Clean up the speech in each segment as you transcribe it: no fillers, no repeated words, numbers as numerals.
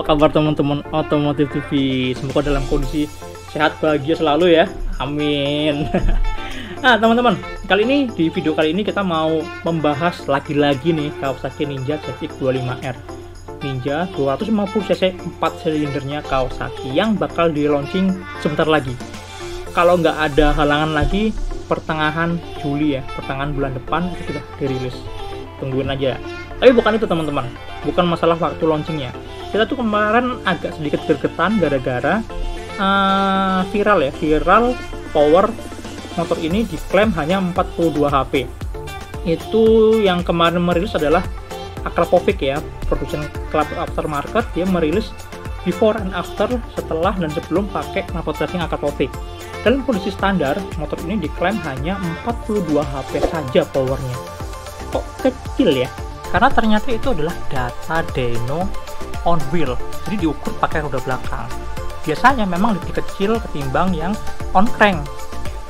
Apa kabar teman-teman Otomotif TV? Semoga dalam kondisi sehat bahagia selalu ya. Amin. Nah teman-teman, di video kali ini kita mau membahas lagi-lagi nih Kawasaki Ninja ZX25R Ninja 250cc 4 silindernya Kawasaki yang bakal di launching sebentar lagi. Kalau nggak ada halangan lagi, pertengahan Juli ya, pertengahan bulan depan itu sudah dirilis. Tungguin aja. Tapi bukan itu teman-teman, bukan masalah waktu launchingnya. Kita tuh kemarin agak sedikit gergetan gara-gara viral power motor ini diklaim hanya 42 HP. Itu yang kemarin merilis adalah Akrapovic ya, produsen Club Aftermarket. Dia merilis before and after, setelah dan sebelum pakai knalpot racing Akrapovic. Dalam kondisi standar, motor ini diklaim hanya 42 HP saja powernya. Kok kecil ya? Karena ternyata itu adalah data dyno on wheel, jadi diukur pakai roda belakang. Biasanya memang lebih kecil ketimbang yang on crank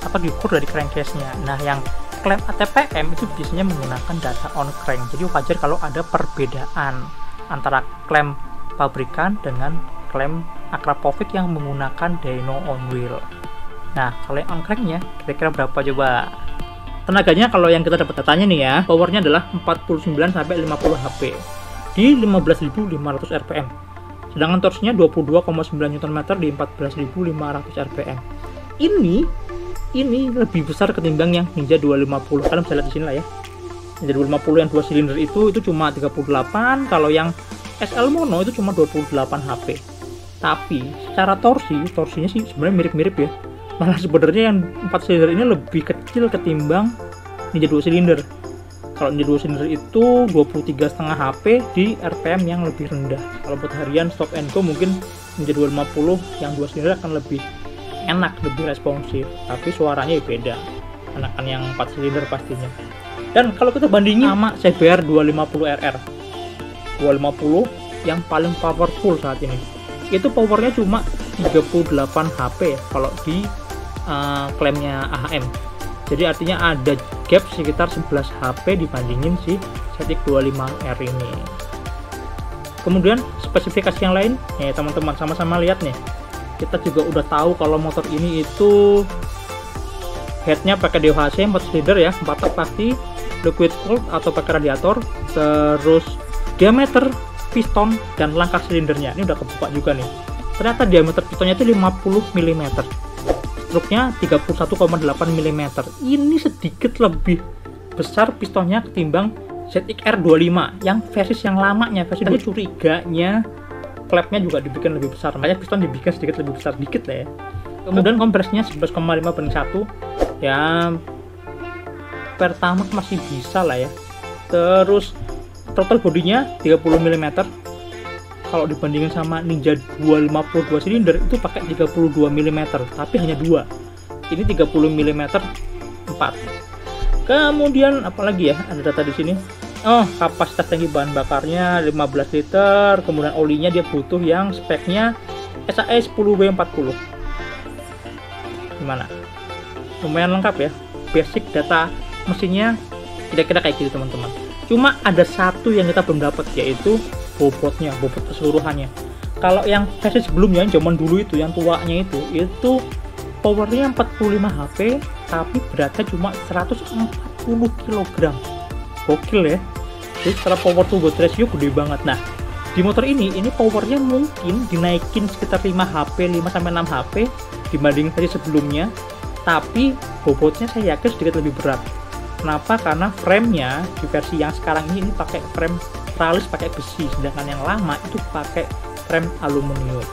atau diukur dari crankcase-nya. Nah, yang klaim ATPM itu biasanya menggunakan data on crank. Jadi wajar kalau ada perbedaan antara klaim pabrikan dengan klaim Akrapovic yang menggunakan dyno on wheel. Nah, kalau yang on crank-nya kira-kira berapa coba? Tenaganya kalau yang kita dapat datanya nih ya, powernya adalah 49-50 HP di 15.500 rpm. Sedangkan torsinya 22,9 Nm di 14.500 rpm. Ini lebih besar ketimbang yang Ninja 250. Kalian bisa lihat di sini lah ya. Ninja 250 yang 2 silinder itu cuma 38, kalau yang SL Mono itu cuma 28 HP. Tapi secara torsinya sih sebenarnya mirip-mirip ya. Malah sebenarnya yang 4 silinder ini lebih kecil ketimbang Ninja 2 silinder. Kalau Ninja 2 silinder itu 23,5 HP di RPM yang lebih rendah. Kalau buat harian stop and go mungkin Ninja 250 yang 2 silinder akan lebih enak, lebih responsif. Tapi suaranya beda, enakan yang 4 silinder pastinya. Dan kalau kita bandingin sama CBR 250RR 250 yang paling powerful saat ini, itu powernya cuma 38 HP kalau di klaimnya AHM. Jadi artinya ada gap sekitar 11 HP dibandingin si ZX25R ini. Kemudian spesifikasi yang lain, nih teman-teman sama-sama lihat nih. Kita juga udah tahu kalau motor ini itu headnya pakai DOHC 4 silinder ya, 4 tak pasti, liquid cooled atau pakai radiator. Terus diameter piston dan langkah silindernya ini udah kebuka juga nih. Ternyata diameter pistonnya itu 50 mm, struknya 31,8 mm. Ini sedikit lebih besar pistonnya ketimbang ZX-R25 yang versi yang lamanya. Versi tadi curiganya klepnya juga dibikin lebih besar, makanya piston dibikin sedikit lebih besar dikit lah ya. Kemudian kompresnya 11,5/1 ya, pertamax masih bisa lah ya. Terus throttle bodinya 30 mm. Kalau dibandingin sama Ninja 252 silinder itu pakai 32 mm, tapi hanya 2. Ini 30 mm 4. Kemudian apalagi ya? Ada data di sini. Oh, kapasitas tangki bahan bakarnya 15 liter. Kemudian olinya dia butuh yang speknya SAE 10W40. Gimana? Lumayan lengkap ya. Basic data mesinnya kira-kira kayak gitu teman-teman. Cuma ada satu yang kita belum dapat, yaitu bobot keseluruhannya. Kalau yang versi sebelumnya, zaman dulu itu, yang tuanya itu powernya 45 HP, tapi beratnya cuma 140 kg. Gokil ya. Jadi secara power to weight ratio gede banget. Nah, di motor ini powernya mungkin dinaikin sekitar 5 HP, 5-6 HP dibanding versi sebelumnya, tapi bobotnya saya yakin sedikit lebih berat. Kenapa? Karena framenya di versi yang sekarang ini pakai frame tralis pakai besi, sedangkan yang lama itu pakai frame aluminium.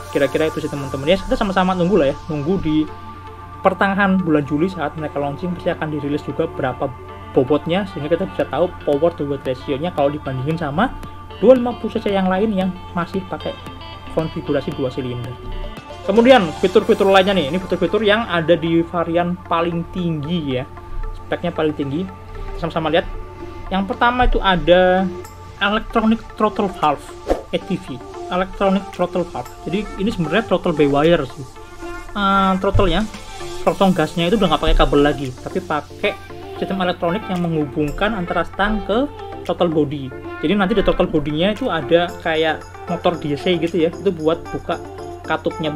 Kira-kira itu sih teman-teman ya. Kita sama-sama nunggu lah ya, nunggu di pertengahan bulan Juli saat mereka launching pasti akan dirilis juga berapa bobotnya, sehingga kita bisa tahu power to weight ratio-nya kalau dibandingin sama 250cc yang lain yang masih pakai konfigurasi 2 silinder. Kemudian fitur-fitur lainnya nih, ini fitur-fitur yang ada di varian paling tinggi ya, speknya paling tinggi. Sama-sama lihat. Yang pertama itu ada electronic throttle valve, ETV, electronic throttle valve. Jadi ini sebenarnya throttle by wire sih. Throttle-nya, throttle gasnya itu udah nggak pakai kabel lagi, tapi pakai sistem elektronik yang menghubungkan antara stang ke throttle body. Jadi nanti di throttle bodinya itu ada kayak motor DC gitu ya, itu buat buka katupnya,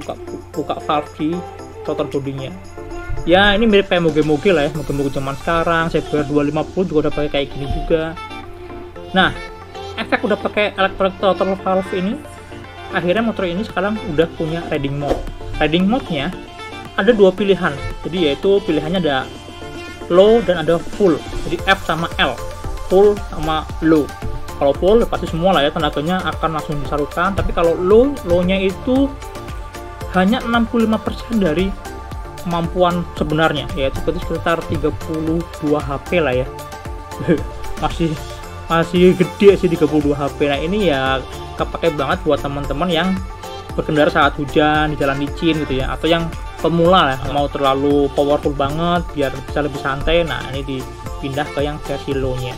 buka valve di throttle bodinya. Ya ini mirip kayak moge-moge lah ya, moge-moge zaman sekarang. CBR 250 juga udah pakai kayak gini juga. Nah, efek udah pakai electronic throttle valve ini, akhirnya motor ini sekarang udah punya riding mode. Riding mode-nya ada dua pilihan, jadi yaitu pilihannya ada low dan ada full. Jadi F sama L, full sama low. Kalau full pasti semua lah ya, tenaganya akan langsung disalurkan. Tapi kalau low-nya itu hanya 65% dari kemampuan sebenarnya, yaitu sekitar 32 HP lah ya. masih gede sih 32 HP. Nah ini ya kepake banget buat teman-teman yang berkendara saat hujan di jalan licin gitu ya, atau yang pemula lah, mau terlalu powerful banget biar bisa lebih santai. Nah ini dipindah ke yang versi low-nya.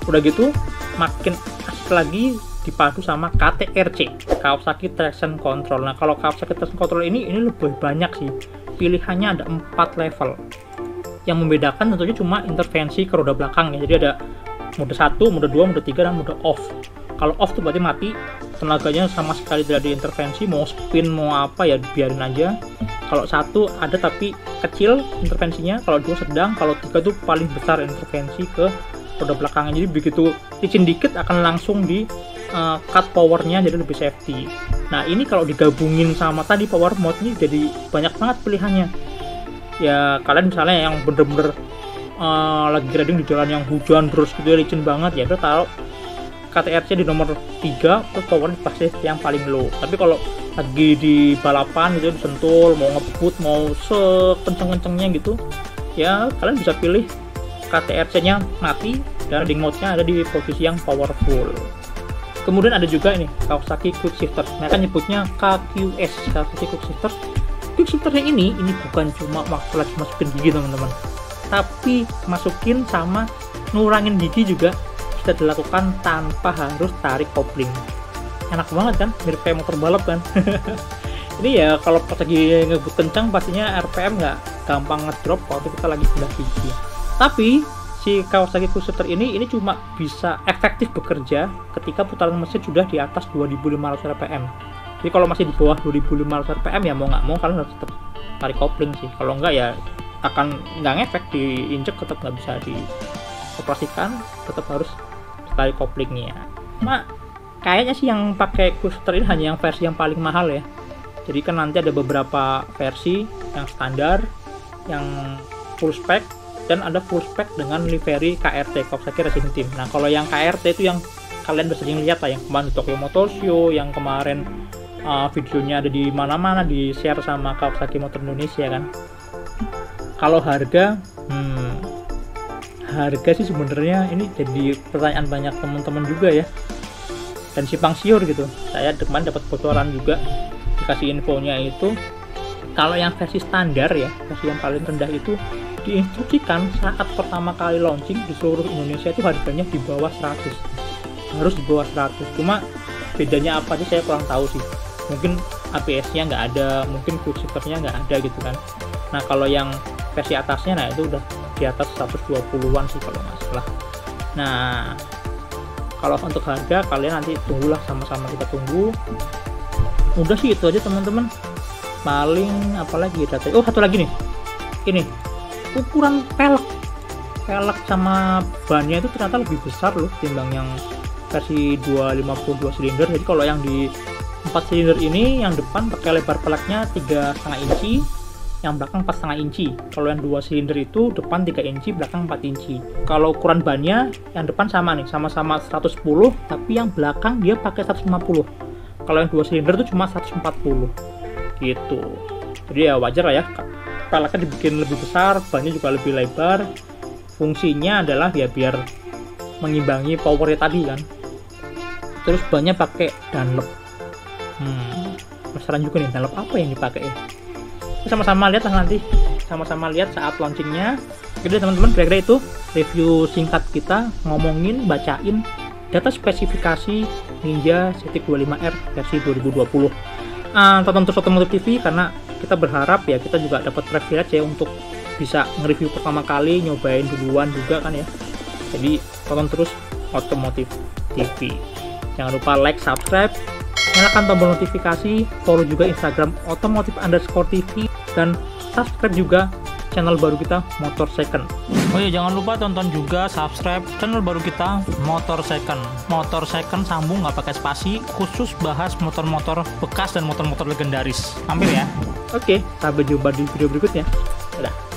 Udah gitu makin asik lagi dipadu sama KTRC, Kawasaki Traction Control. Nah kalau Kawasaki Traction Control ini lebih banyak sih pilihannya, ada 4 level. Yang membedakan tentunya cuma intervensi ke roda belakang ya. Jadi ada mode 1, mode 2, mode 3, dan mode off. Kalau off tuh berarti mati, tenaganya sama sekali tidak diintervensi, mau spin mau apa ya biarin aja. Kalau 1 ada tapi kecil intervensinya, kalau 2 sedang, kalau 3 tuh paling besar intervensi ke roda belakangnya. Jadi begitu licin dikit akan langsung di cut powernya, jadi lebih safety. Nah ini kalau digabungin sama tadi power mode ini jadi banyak banget pilihannya. Ya kalian misalnya yang bener-bener lagi riding di jalan yang hujan terus gitu ya, licin banget ya, udah taruh KTRC di nomor 3, terus powernya pasti yang paling low. Tapi kalau lagi di balapan gitu, disentul, mau ngebut, mau sekenceng-kencengnya gitu ya, kalian bisa pilih KTRC nya mati dan riding mode-nya ada di posisi yang powerful. Kemudian ada juga ini Kawasaki Quick Shifter. Nah kan nyebutnya KQS, Kawasaki Quick Shifter. Quick Shifternya ini bukan cuma waktu lagi masukin gigi teman-teman, tapi masukin sama ngurangin gigi juga bisa dilakukan tanpa harus tarik kopling. Enak banget kan, mirip kayak motor balap kan. Ini ya kalau pas lagi ngebut kencang pastinya RPM nggak gampang ngedrop waktu kita lagi pindah gigi. Tapi si Kawasaki Quick Shifter ini cuma bisa efektif bekerja ketika putaran mesin sudah di atas 2500 rpm. Jadi kalau masih di bawah 2500 rpm ya mau nggak mau kalian harus tetap tarik kopling sih. Kalau nggak ya akan nggak ngefek, diinjek tetap nggak bisa dioperasikan, tetap harus tarik koplingnya. Cuma kayaknya sih yang pakai Quick Shifter ini hanya yang versi yang paling mahal ya. Jadi kan nanti ada beberapa versi, yang standar, yang full spec, dan ada full spec dengan livery KRT, Kawasaki Racing Team. Nah kalau yang KRT itu yang kalian udah sering lihat lah, yang kemarin di Tokyo Motor Show, yang kemarin videonya ada di mana-mana, di share sama Kawasaki Motor Indonesia kan. Kalau harga sih sebenarnya ini jadi pertanyaan banyak teman-teman juga ya, dan simpang siur gitu. Saya kemarin dapat bocoran juga, dikasih infonya itu kalau yang versi standar ya, versi yang paling rendah itu diinstruksikan saat pertama kali launching di seluruh Indonesia itu harganya di bawah 100, harus di bawah 100. Cuma bedanya apa sih saya kurang tahu sih, mungkin ABS-nya nggak ada, mungkin Quick Shifter-nya nggak ada gitu kan. Nah kalau yang versi atasnya, nah itu udah di atas 120-an sih kalau nggak salah. Nah kalau untuk harga kalian nanti tunggulah, sama-sama kita tunggu. Udah sih itu aja teman-teman. Paling apalagi ya, oh satu lagi nih, ini ukuran pelek sama bannya itu ternyata lebih besar loh timbang yang versi 252 silinder. Jadi kalau yang di 4 silinder ini, yang depan pakai lebar peleknya 3,5 inci, yang belakang 4,5 inci. Kalau yang 2 silinder itu depan 3 inci, belakang 4 inci. Kalau ukuran bannya yang depan sama nih, sama-sama 110, tapi yang belakang dia pakai 150. Kalau yang 2 silinder itu cuma 140 gitu. Jadi ya wajar lah ya, peleknya dibikin lebih besar, bannya juga lebih lebar. Fungsinya adalah ya biar mengimbangi powernya tadi kan. Terus bannya pakai Dunlop. Penasaran juga nih, Dunlop apa yang dipakai ya. Sama-sama lihat lah nanti, sama-sama lihat saat launchingnya. Jadi teman-teman, kira-kira itu review singkat kita ngomongin, bacain data spesifikasi Ninja CT25R versi 2020. Tonton terus Otomotif TV karena kita berharap ya kita juga dapat privilege ya untuk bisa nge-review pertama kali, nyobain duluan juga kan ya. Jadi tonton terus Otomotif TV. TV. Jangan lupa like, subscribe, nyalakan tombol notifikasi, follow juga Instagram otomotif_TV, dan subscribe juga channel baru kita Motor Second. Oh iya, jangan lupa tonton juga, subscribe channel baru kita Motor Second. Motor Second sambung nggak pakai spasi, khusus bahas motor-motor bekas dan motor-motor legendaris. Mampir ya. Oke, sampai jumpa di video berikutnya. Dadah.